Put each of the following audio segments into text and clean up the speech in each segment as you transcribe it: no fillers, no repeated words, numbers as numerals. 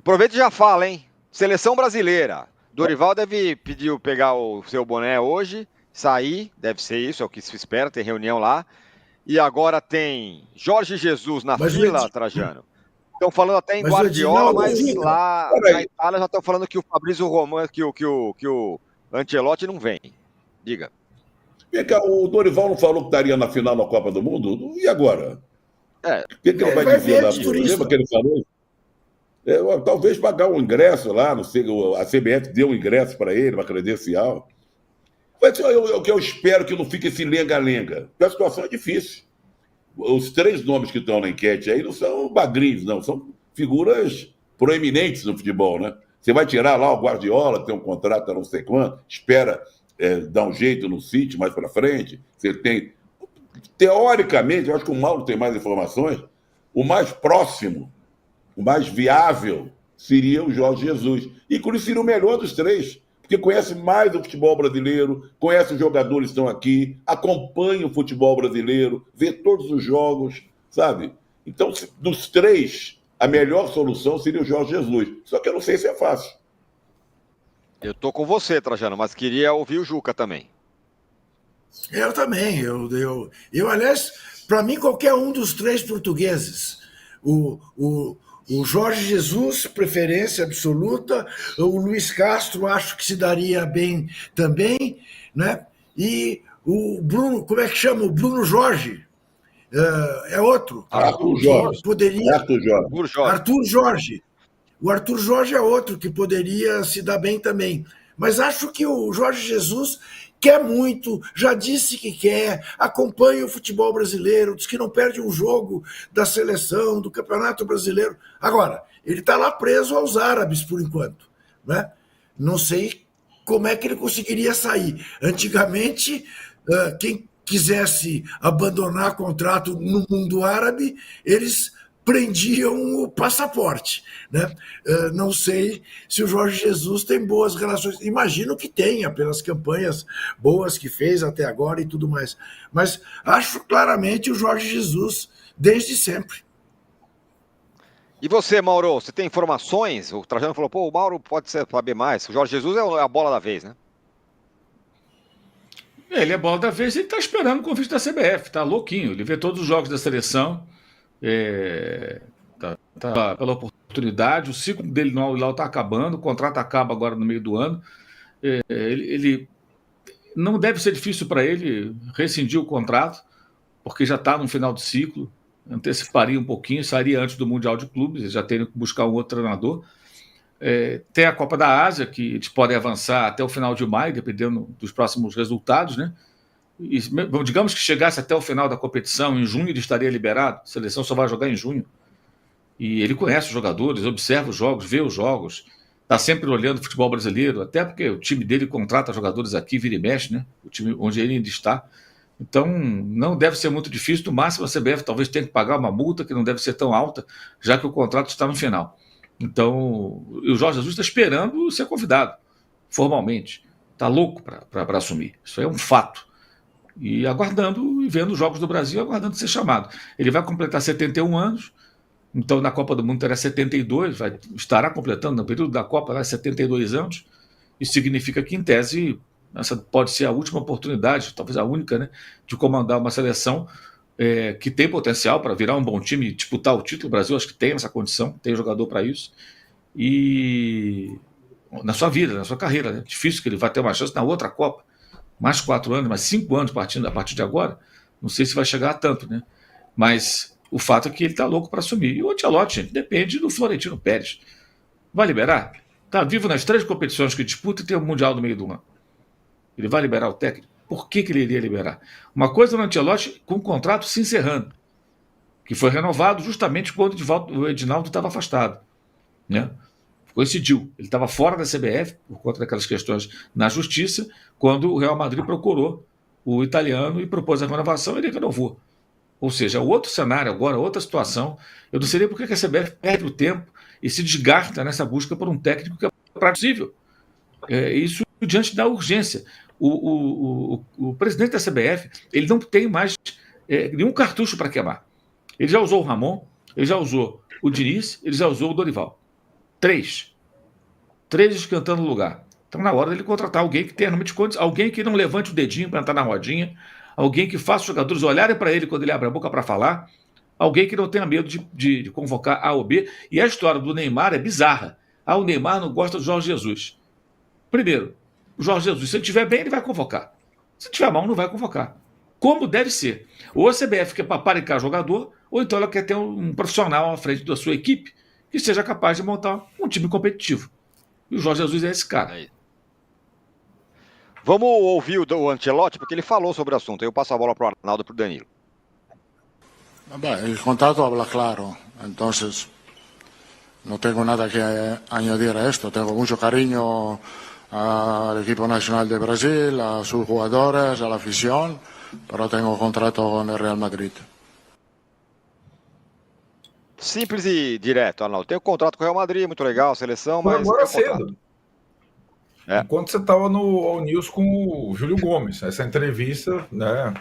Aproveita e já fala, hein? Seleção brasileira. Dorival deve pedir pegar o seu boné hoje, sair, deve ser isso, é o que se espera, tem reunião lá. E agora tem Jorge Jesus na Mas fila, Trajano. Estão falando até em mas Guardiola, Edinaldo, mas fica. lá na Itália já estão falando que o Fabrício Romano, que o Ancelotti não vem. Diga. Vem cá, o Dorival não falou que estaria na final da Copa do Mundo? E agora? É, O que ele vai dizer ver lá? de turista. Lembra que ele falou? Talvez pagar um ingresso lá, não sei, a CBF deu um ingresso para ele, uma credencial. Mas o que eu espero que não fique esse lenga-lenga. Porque a situação é difícil. Os 3 nomes que estão na enquete aí não são bagrinhos, não. São figuras proeminentes no futebol, né? Você vai tirar lá o Guardiola, tem um contrato a não sei quanto, espera dar um jeito no City mais para frente. Você tem... Teoricamente, eu acho que o Mauro tem mais informações, o mais próximo, o mais viável seria o Jorge Jesus. E por isso seria o melhor dos 3, porque conhece mais o futebol brasileiro, conhece os jogadores que estão aqui, acompanha o futebol brasileiro, vê todos os jogos, sabe? Então, dos 3, a melhor solução seria o Jorge Jesus. Só que eu não sei se é fácil. Eu tô com você, Trajano, mas queria ouvir o Juca também. Eu também. Aliás, para mim, qualquer um dos 3 portugueses. O Jorge Jesus, preferência absoluta. O Luiz Castro, acho que se daria bem também, né? E o Bruno, como é que chama? O Bruno Jorge. É outro. Arthur Jorge. Poderia... Arthur Jorge. Arthur Jorge. O Arthur Jorge é outro que poderia se dar bem também. Mas acho que o Jorge Jesus quer muito, já disse que quer, acompanha o futebol brasileiro, diz que não perde um jogo da seleção, do Campeonato Brasileiro. Agora, ele está lá preso aos árabes por enquanto, né? Não sei como é que ele conseguiria sair. Antigamente, quem quisesse abandonar contrato no mundo árabe, eles prendiam o passaporte, né? Não sei se o Jorge Jesus tem boas relações. Imagino que tenha, pelas campanhas boas que fez até agora e tudo mais. Mas acho claramente o Jorge Jesus desde sempre. E você, Mauro, você tem informações? O Trajano falou, o Mauro pode saber mais. O Jorge Jesus é a bola da vez, né? Ele é a bola da vez e ele está esperando o convite da CBF, tá louquinho. Ele vê todos os jogos da seleção. Tá pela oportunidade, o ciclo dele no Al Hilal está acabando, o contrato acaba agora no meio do ano. Ele não deve ser difícil para ele rescindir o contrato, porque já está no final do ciclo, anteciparia um pouquinho, sairia antes do Mundial de Clubes, eles já teriam que buscar um outro treinador. Tem a Copa da Ásia, que eles podem avançar até o final de maio, dependendo dos próximos resultados, né? E, digamos que chegasse até o final da competição, em junho ele estaria liberado, a seleção só vai jogar em junho. E ele conhece os jogadores, observa os jogos, vê os jogos, está sempre olhando o futebol brasileiro, até porque o time dele contrata jogadores aqui, vira e mexe, né? O time onde ele ainda está. Então, não deve ser muito difícil. No máximo, a CBF talvez tenha que pagar uma multa que não deve ser tão alta, já que o contrato está no final. Então, o Jorge Jesus está esperando ser convidado, formalmente. Está louco para assumir. Isso é um fato. E aguardando e vendo os jogos do Brasil, aguardando ser chamado. Ele vai completar 71 anos, então na Copa do Mundo terá 72, estará completando no período da Copa 72 anos. Isso significa que, em tese, essa pode ser a última oportunidade, talvez a única, né, de comandar uma seleção que tem potencial para virar um bom time e disputar o título. O Brasil acho que tem essa condição, tem jogador para isso. E na sua vida, na sua carreira, né? Difícil que ele vai ter uma chance na outra Copa. Mais 4 anos, mais 5 anos a partir de agora. Não sei se vai chegar a tanto, né? Mas o fato é que ele está louco para assumir. E o Ancelotti, gente, depende do Florentino Pérez. Vai liberar? Está vivo nas 3 competições que disputa e tem o Mundial no meio do ano. Ele vai liberar o técnico? Por que ele iria liberar? Uma coisa no Ancelotti com o contrato se encerrando, que foi renovado justamente quando o Edinaldo estava afastado, né? Coincidiu. Ele estava fora da CBF, por conta daquelas questões na justiça, quando o Real Madrid procurou o italiano e propôs a renovação, e ele renovou. Ou seja, outro cenário agora, outra situação. Eu não sei nem por que a CBF perde o tempo e se desgasta nessa busca por um técnico que é possível. Isso diante da urgência. O presidente da CBF, ele não tem mais nenhum cartucho para queimar. Ele já usou o Ramon, ele já usou o Diniz, ele já usou o Dorival. 3 esquentando o lugar. Então, na hora dele contratar alguém que tenha realmente condições, alguém que não levante o dedinho para entrar na rodinha, alguém que faça os jogadores olharem para ele quando ele abre a boca para falar, alguém que não tenha medo de convocar A ou B. E a história do Neymar é bizarra. O Neymar não gosta do Jorge Jesus. Primeiro, o Jorge Jesus, se ele estiver bem, ele vai convocar. Se estiver mal, não vai convocar. Como deve ser. Ou a CBF quer paparicar jogador, ou então ela quer ter um profissional à frente da sua equipe que seja capaz de montar um time competitivo. E o Jorge Jesus é esse cara. Vamos ouvir o Ancelotti, porque ele falou sobre o assunto. Eu passo a bola para o Arnaldo e para o Danilo. El contrato habla claro, entonces no tengo nada que añadir a esto. Tengo mucho cariño al equipo nacional de Brasil, a sus jugadores, a la afición, pero tengo contrato con el Real Madrid. Simples e direto, Arnaldo. Tem o contrato com o Real Madrid, muito legal, seleção, mas... Agora cedo. Enquanto você estava no All News com o Júlio Gomes, essa entrevista, né?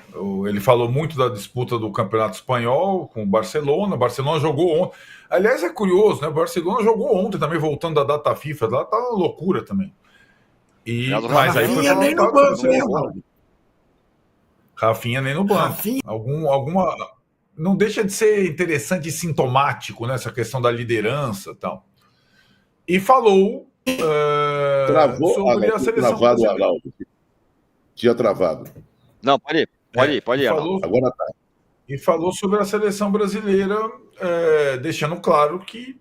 Ele falou muito da disputa do Campeonato Espanhol com o Barcelona. O Barcelona jogou ontem. Aliás, é curioso, né? O Barcelona jogou ontem também, voltando da data FIFA. Lá tá uma loucura também. Mas aí Rafinha nem no banco, né, mano? Rafinha nem no banco. Alguma... Não deixa de ser interessante e sintomático, né? Essa questão da liderança e tal. E falou... Travou sobre a seleção travado, Arnaldo. Tinha travado. Não, pode ir. Agora tá. E falou sobre a seleção brasileira, deixando claro que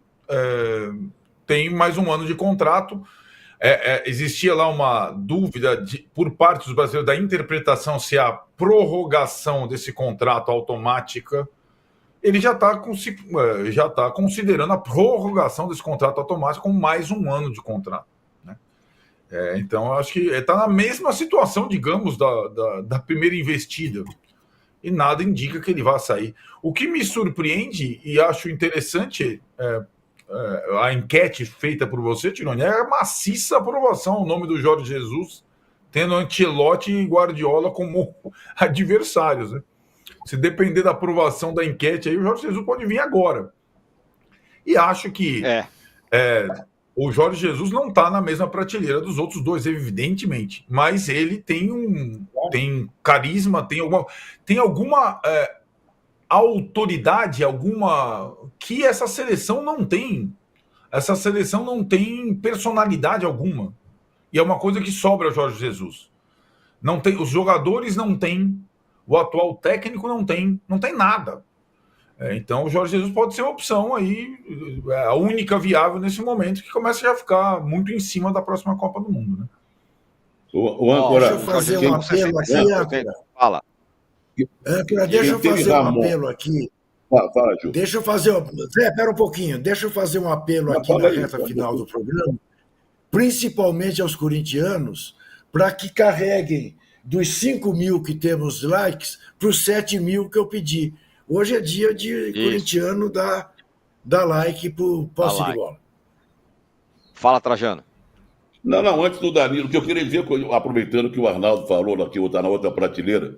tem mais um ano de contrato. Existia lá uma dúvida por parte dos brasileiros da interpretação se a prorrogação desse contrato automática. Ele já está considerando a prorrogação desse contrato automático como mais um ano de contrato. Né? Então, eu acho que está na mesma situação, digamos, da primeira investida. E nada indica que ele vá sair. O que me surpreende e acho interessante a enquete feita por você, Tironi, é a maciça aprovação ao nome do Jorge Jesus, tendo Ancelotti e Guardiola como adversários, né? Se depender da aprovação da enquete, aí o Jorge Jesus pode vir agora. E acho que o Jorge Jesus não está na mesma prateleira dos outros dois, evidentemente. Mas ele tem carisma, tem alguma autoridade, que essa seleção não tem. Essa seleção não tem personalidade alguma. E é uma coisa que sobra ao Jorge Jesus. Não tem, os jogadores não têm. O atual técnico não tem nada. Então o Jorge Jesus pode ser uma opção aí, a única viável nesse momento, que começa já a ficar muito em cima da próxima Copa do Mundo, né? Deixa eu fazer um apelo aqui, Âncora. Fala. Âncora, deixa eu fazer um apelo aqui. Fala, Ju. Deixa eu fazer... Zé, espera um pouquinho. Deixa eu fazer um apelo aqui na reta final do programa, principalmente aos corintianos, para que carreguem dos 5 mil que temos likes para os 7 mil que eu pedi. Hoje é dia de corintiano dar like para o posse de bola. Fala, Trajano. Não, antes do Danilo, que eu queria ver, aproveitando que o Arnaldo falou que está na outra prateleira,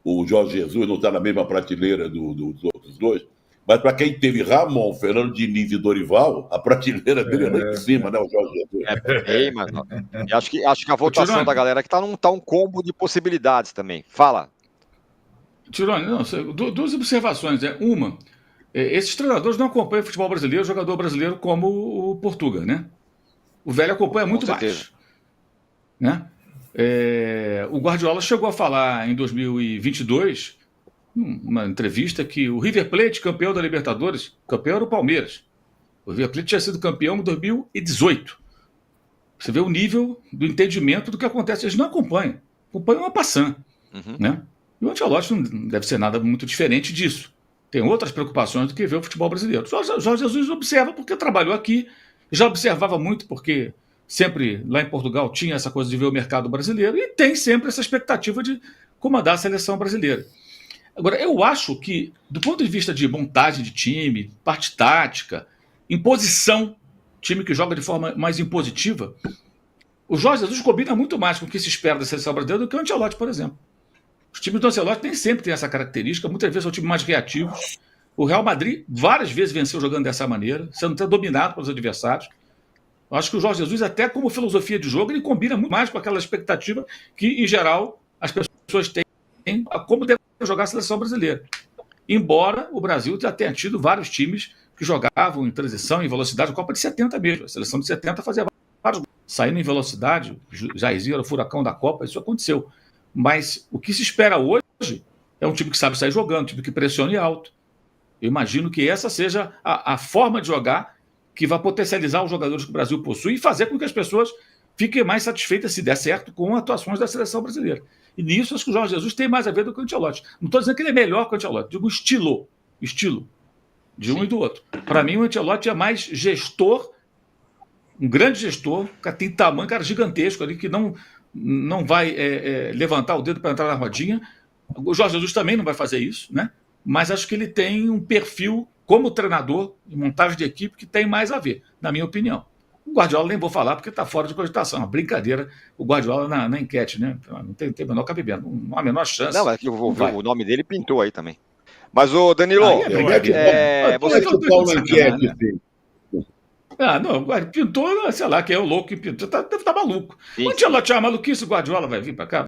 o Jorge Jesus não está na mesma prateleira dos outros dois, mas para quem teve Ramon, Fernando Diniz e Dorival, a prateleira dele é lá em cima, né, o Jorge Jesus. Mas acho que a votação da galera que tá um combo de possibilidades também. Fala. Tironi, duas observações. Uma, esses treinadores não acompanham o futebol brasileiro, o jogador brasileiro, como o Portuga, né? O velho acompanha muito mais. Né? O Guardiola chegou a falar em 2022, numa entrevista, que o River Plate, campeão da Libertadores, campeão era o Palmeiras. O River Plate tinha sido campeão em 2018. Você vê o nível do entendimento do que acontece. Eles não acompanham uma passant. Né? E o Ancelotti não deve ser nada muito diferente disso. Tem outras preocupações do que ver o futebol brasileiro. Jorge Jesus observa porque trabalhou aqui, já observava muito porque sempre lá em Portugal tinha essa coisa de ver o mercado brasileiro e tem sempre essa expectativa de comandar a seleção brasileira. Agora, eu acho que, do ponto de vista de montagem de time, parte tática, imposição, time que joga de forma mais impositiva, o Jorge Jesus combina muito mais com o que se espera da seleção brasileira do que o Ancelotti, por exemplo. Os times do Ancelotti nem sempre têm essa característica, muitas vezes são times mais reativos. O Real Madrid várias vezes venceu jogando dessa maneira, sendo até dominado pelos adversários. Eu acho que o Jorge Jesus, até como filosofia de jogo, ele combina muito mais com aquela expectativa que, em geral, as pessoas têm a como deve jogar a seleção brasileira. Embora o Brasil já tenha tido vários times que jogavam em transição, em velocidade, a Copa de 70 mesmo. A seleção de 70 fazia vários gols. Saindo em velocidade, Jairzinho era o furacão da Copa, isso aconteceu. Mas o que se espera hoje é um time que sabe sair jogando, um time que pressione alto. Eu imagino que essa seja a forma de jogar que vai potencializar os jogadores que o Brasil possui e fazer com que as pessoas fiquem mais satisfeitas, se der certo, com atuações da seleção brasileira. E nisso, acho que o Jorge Jesus tem mais a ver do que o Ancelotti. Não estou dizendo que ele é melhor que o Ancelotti, digo estilo de um e do outro. Para mim, o Ancelotti é mais gestor, um grande gestor, que tem tamanho, cara gigantesco ali, que não vai levantar o dedo para entrar na rodinha. O Jorge Jesus também não vai fazer isso, né? Mas acho que ele tem um perfil como treinador e montagem de equipe que tem mais a ver, na minha opinião. O Guardiola nem vou falar porque está fora de cogitação. Uma brincadeira, o Guardiola na enquete, né? Não tem o menor cabimento, não há a menor chance. Não, mas o nome dele pintou aí também. Mas, ô Danilo, você pintou na enquete, sim. Não, pintou, sei lá, quem é o louco que pintou, deve estar maluco. O Ancelotti é maluquice, o Guardiola vai vir para cá.